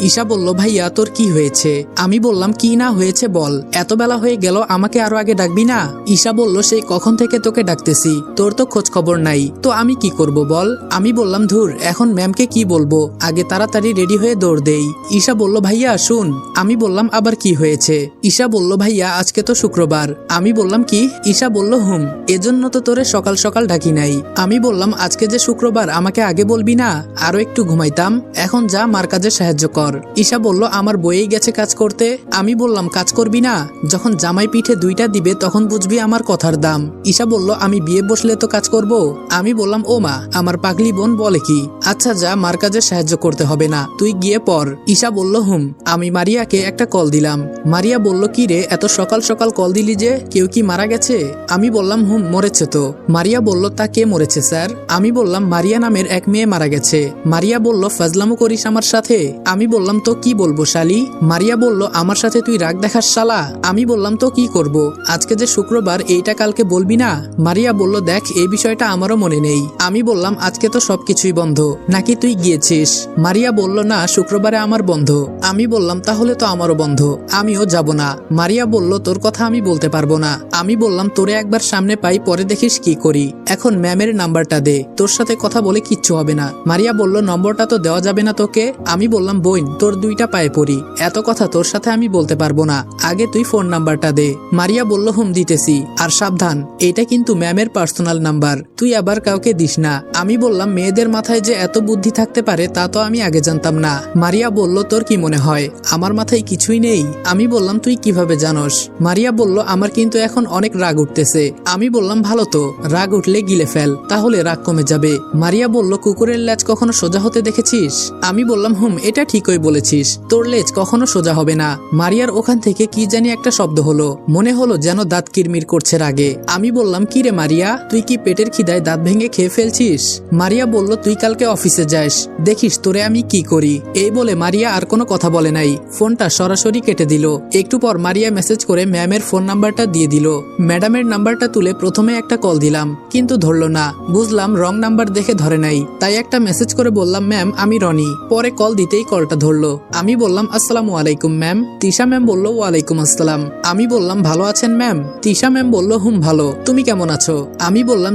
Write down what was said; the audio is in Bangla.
ঈশা বলল, ভাইয়া তোর কি হয়েছে? আমি বললাম, কি না হয়েছে বল, এত বেলা হয়ে গেল, আমাকে আরো আগে ডাকবি না? ঈশা বলল, সেই কখন থেকে তোকে ডাকতেছি, তোর তো খোঁজ খবর নাই, তো আমি কি করব বল? আমি বললাম, ধুর, এখন ম্যামকে কি বলবো, আগে তাড়াতাড়ি রেডি হয়ে দৌড় দেই। ঈশা বলল, ভাইয়া শুন। আমি বললাম, আবার কি হয়েছে? ঈশা বলল, ভাইয়া আজকে তো শুক্রবার। আমি বললাম, কি? ঈশা বলল, এজন্য তো তোরে সকাল সকাল ডাকি নাই। আমি বললাম, আজকে যে শুক্রবার, আমাকে আগে বলবি না? আরো একটু ঘুমাইতাম। এখন যা, মার কাজে সাহায্য কর। ঈশা বলল, আমার বইয়েই গেছে কাজ করতে। আমি বললাম, কাজ করবি না? যখন জামাই পিঠে দুইটা দিবে তখন বুঝবি আমার কথার দাম। ঈশা বলল, আমি বিয়ে বসলে তো কাজ করব? আমি বললাম, ও মা, আমার পাগলি বোন বলে কি? আচ্ছা যা, মার কাজে সাহায্য করতে হবে না, তুই গিয়ে পড়। ঈশা বলল, আমি মারিয়াকে একটা কল দিলাম। মারিয়া বলল, কি রে, এত সকাল সকাল কল দিলি যে, কেউ কি মারা গেছে? আমি বললাম, মরেছে তো। মারিয়া বলল, তা কে মরেছে স্যার? আমি বললাম, মারিয়া নামের এক মেয়ে মারা গেছে। মারিয়া বলল, ফাজলামো করিস আমার সাথে? আমি বললাম, তো কি বলবো শালি? মারিয়া বলল, আমার সাথে তুই রাগ দেখাস শালা? আমি বললাম, তো কি করব, আজকে যে শুক্রবার, এইটা কালকে বলবি না? মারিয়া বলল, দেখ, এই বিষয়টা আমারও মনে নেই। আমি বললাম, আজকে তো সবকিছুই বন্ধ, নাকি তুই গিয়েছিস? মারিয়া বলল, না, শুক্রবারে আমার বন্ধ। আমি বললাম, তাহলে তো আমারও বন্ধ, আমিও যাব না। মারিয়া বলল, তোর কথা আমি বলতে পারবো না। আমি বললাম, তোরে একবার সামনে পাই, পরে দেখিস কি করি। এখন ম্যামের নাম্বারটা দে, তোর সাথে কথা বলে কিচ্ছু হবে না। মারিয়া বলল, নম্বরটা তো দেওয়া যাবে না তোকে। আমি বললাম, বোন, তোর দুইটা পায়ে পড়ি, এত কথা তোর সাথে আমি বলতে পারবো না, আগে তুই ফোন নাম্বারটা দে। মারিয়া বলল, দিতেছি, আর সাবধান, এটা কিন্তু ম্যামের পার্সোনাল নাম্বার, তুই আবার কাউকে দিস না। আমি বললাম, মেয়েদের মাথায় যে এত বুদ্ধি থাকতে পারে তা তো আমি আগে জানতাম না। মারিয়া বলল, তোর কি মনে হয় আমার মাথায় কিছুই নেই? আমি বললাম, তুই কিভাবে জানোস? মারিয়া বলল, আমার কিন্তু এখন অনেক রাগ উঠতেছে। আমি বললাম, ভালো তো, রাগ উঠলে গিলে ফেল, তাহলে রাগ কমে যাবে। মারিয়া বলল, কুকুরের লেজ কখনো সোজা হতে দেখেছিস? আমি বললাম, এটা ঠিকই বলেছিস, তোর লেজ কখনো সোজা হবে না। মারিয়ার ওখান থেকে কি জানি একটা শব্দ হলো, মনে হলো যেন দাঁত কিরমির করছে রাগে। আমি বললাম, কি রে মারিয়া, তুই কি পেটের খিদায় দাঁত ভেঙে খেয়ে ফেলছিস? মারিয়া বলল, তুই কালকে অফিসে যাস, দেখিস তোরে আমি কি করি। এই বলে মারিয়া আর কোনো কথা বলে নাই, ফোনটা সরাসরি কেটে দিল। একটু পর মারিয়া মেসেজ করে ম্যামের ফোন নাম্বারটা দিয়ে দিল। ম্যাডামের নাম্বারটা তুলে প্রথমে একটা কল দিলাম, কিন্তু ধরলো না। বুঝলাম রং নাম্বার দেখে ধরে নাই, তাই একটা মেসেজ করে বললাম, ম্যাম আমি রনি। পরে কল দিতেই কলটা ধরলো। আমি বললাম, আসসালামু আলাইকুম ম্যাম। তিশা ম্যাম বলল, ওয়ালাইকুম আসসালাম। আমি বললাম, ভালো আছেন ম্যাম? তিশা ম্যাম বলল, ভালো, তুমি কেমন আছো? আমি বললাম,